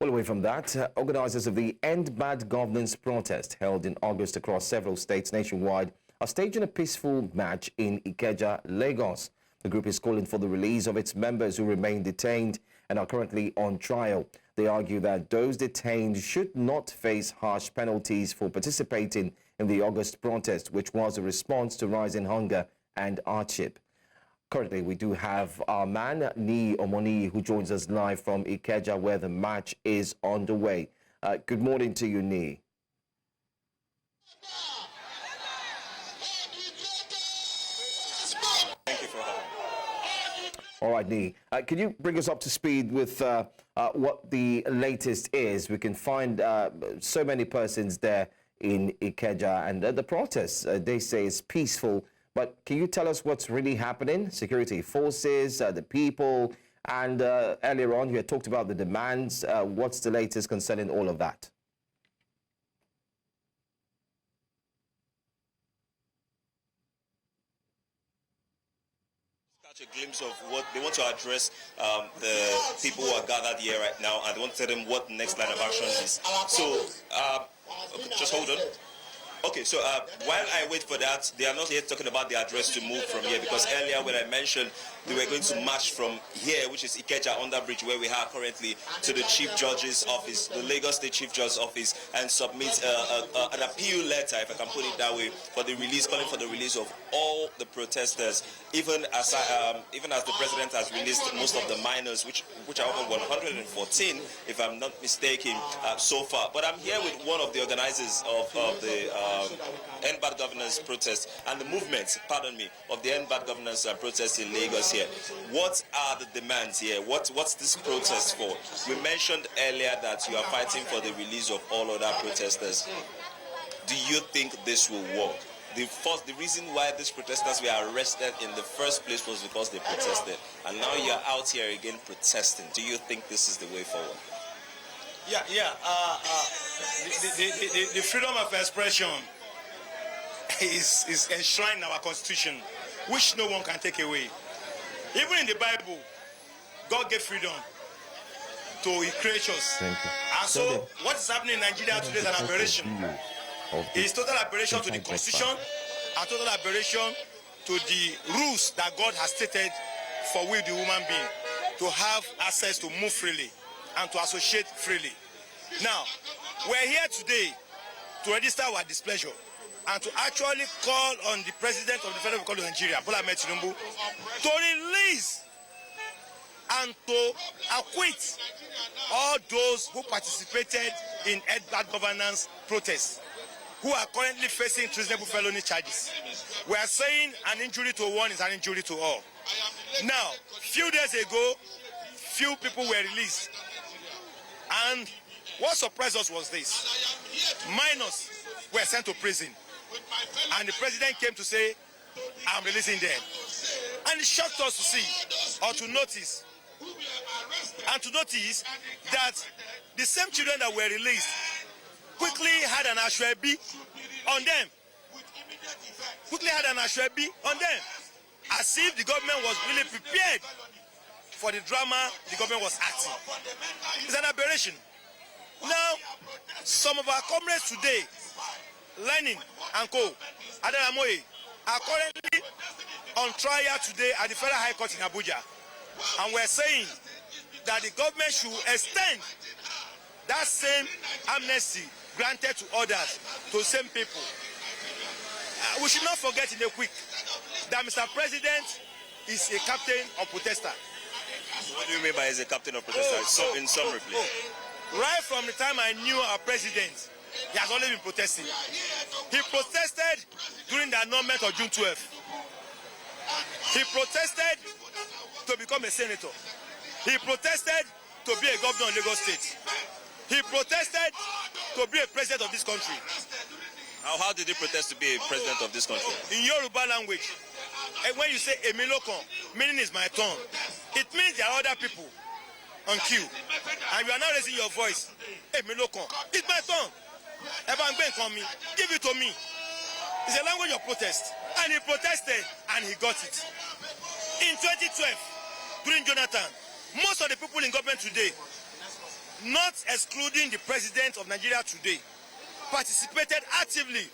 Well, away from that, organizers of the End Bad Governance protest held in August across several states nationwide are staging a peaceful march in Ikeja, Lagos. The group is calling for the release of its members who remain detained and are currently on trial. They argue that those detained should not face harsh penalties for participating in the August protest, which was a response to rising hunger and hardship. Currently, we do have our man, Ni Omoni, who joins us live from Ikeja, where the march is underway. Good morning to you, Ni. Thank you for having me. All right, Ni. Can you bring us up to speed with what the latest is? We can find so many persons there in Ikeja, and the protests, they say, is peaceful. But can you tell us what's really happening? Security forces, the people, and earlier on you had talked about the demands. What's the latest concerning all of that? Catch a glimpse of what they want to address the people who are gathered here right now, and they want to tell them what the next line of action is. So, okay, just hold on. Okay, so while I wait for that, they are not yet talking about the address to move from here, because earlier when I mentioned they were going to march from here, which is Ikeja Underbridge, where we are currently, to the Chief Judge's office, the Lagos State Chief Judge's office, and submit an appeal letter, if I can put it that way, for the release, calling for the release of all the protesters, even as the president has released most of the minors, which are over 114, if I'm not mistaken, so far. But I'm here with one of the organizers of the End Bad Governance protest and the movement, pardon me, of the End Bad Governance protest in Lagos here. What are the demands here? What's this protest for? We mentioned earlier that you are fighting for the release of all other protesters. Do you think this will work? The reason why these protesters were arrested in the first place was because they protested, and now you're out here again protesting. Do you think this is the way forward? The freedom of expression is enshrined in our constitution, which no one can take away. Even in the Bible, God gave freedom to His creatures. Thank you. And so what is happening in Nigeria today is an aberration. It is total aberration to the constitution and total aberration to the rules that God has stated for we, the human being, to have access to move freely and to associate freely. Now, we're here today to register our displeasure and to actually call on the President of the Federal Republic of Nigeria, Bola Ahmed Tinubu, to release and to acquit all those who participated in End Bad Governance protests, who are currently facing treasonable felony charges. We are saying an injury to one is an injury to all. Now, few days ago, few people were released. And what surprised us was this. Minors were sent to prison. And the president came to say, I'm releasing them. And it shocked us to see, or to notice, that the same children that were released quickly had an ashwebi on them. As if the government was really prepared for the drama the government was acting. It's an aberration. Now, some of our comrades today, Lenin and Co, Adaramoye, are currently on trial today at the Federal High Court in Abuja. And we're saying that the government should extend that same amnesty granted to others, to the same people. We should not forget in a quick that Mr. President is a captain of protester. What do you mean by he's a captain of protesters? In summary, please. Right from the time I knew our president, he has always been protesting. He protested during the annulment of June 12th. He protested to become a senator. He protested to be a governor of Lagos State. He protested to be a president of this country. How did he protest to be a president of this country? In Yoruba language, and when you say Emilokon, meaning is my turn, it means there are other people on queue. And you are now raising your voice. Emilokon, it's my turn. Give it to me. It's a language of protest. And he protested and he got it. In 2012, during Jonathan, most of the people in government today, not excluding the president of Nigeria today, participated actively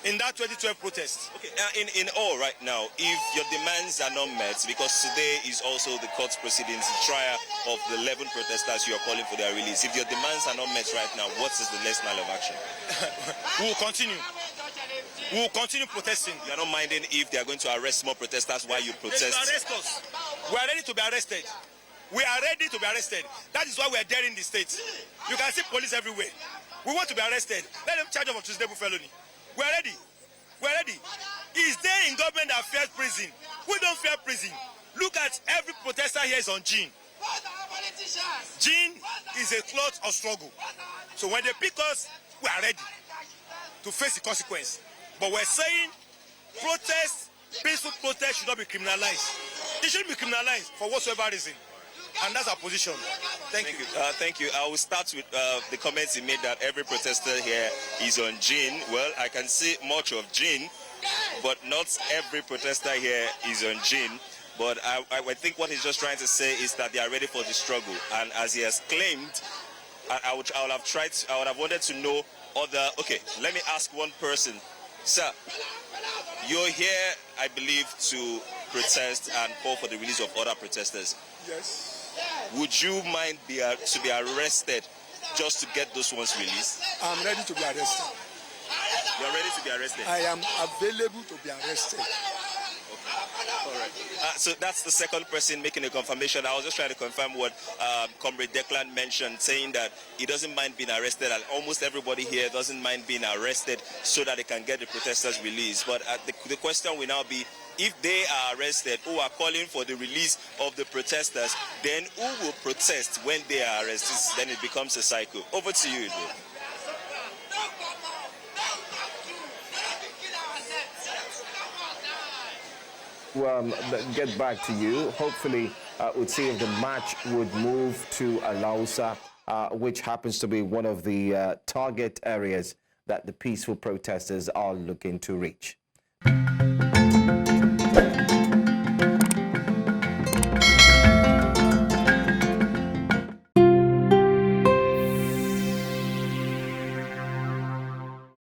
in that 2012 protest. Okay, in all right now, if your demands are not met, because today is also the court proceedings, the trial of the 11 protesters you are calling for their release. If your demands are not met right now, what is the next line of action? We will continue. We will continue protesting. You are not minding if they are going to arrest more protesters while you protest? They will arrest us. We are ready to be arrested. We are ready to be arrested. That is why we are daring the state. You can see police everywhere. We want to be arrested. Let them charge us of treasonable felony. We are ready. We are ready. Is there in government that fears prison? We don't fear prison. Look at every protester here is on gin. Gin is a cloth of struggle. So when they pick us, we are ready to face the consequence. But we're saying protest, peaceful protest should not be criminalized. It shouldn't be criminalized for whatsoever reason. And that's our position. Thank you. Thank you. I will start with the comments he made that every protester here is on gin. Well, I can see much of gin, but not every protester here is on gin. But I think what he's just trying to say is that they are ready for the struggle. And as he has claimed, I would have wanted to know other. Okay, let me ask one person. Sir, you're here, I believe, to protest and call for the release of other protesters. Yes. Would you mind to be arrested just to get those ones released? I'm ready to be arrested. You're ready to be arrested? I am available to be arrested. All right. So that's the second person making a confirmation. I was just trying to confirm what Comrade Declan mentioned, saying that he doesn't mind being arrested, and almost everybody here doesn't mind being arrested so that they can get the protesters released. But the question will now be, if they are arrested who are calling for the release of the protesters, then who will protest when they are arrested? Then it becomes a cycle. Over to you, Idris. Well, get back to you. Hopefully, we'll see if the match would move to Alausa, which happens to be one of the target areas that the peaceful protesters are looking to reach.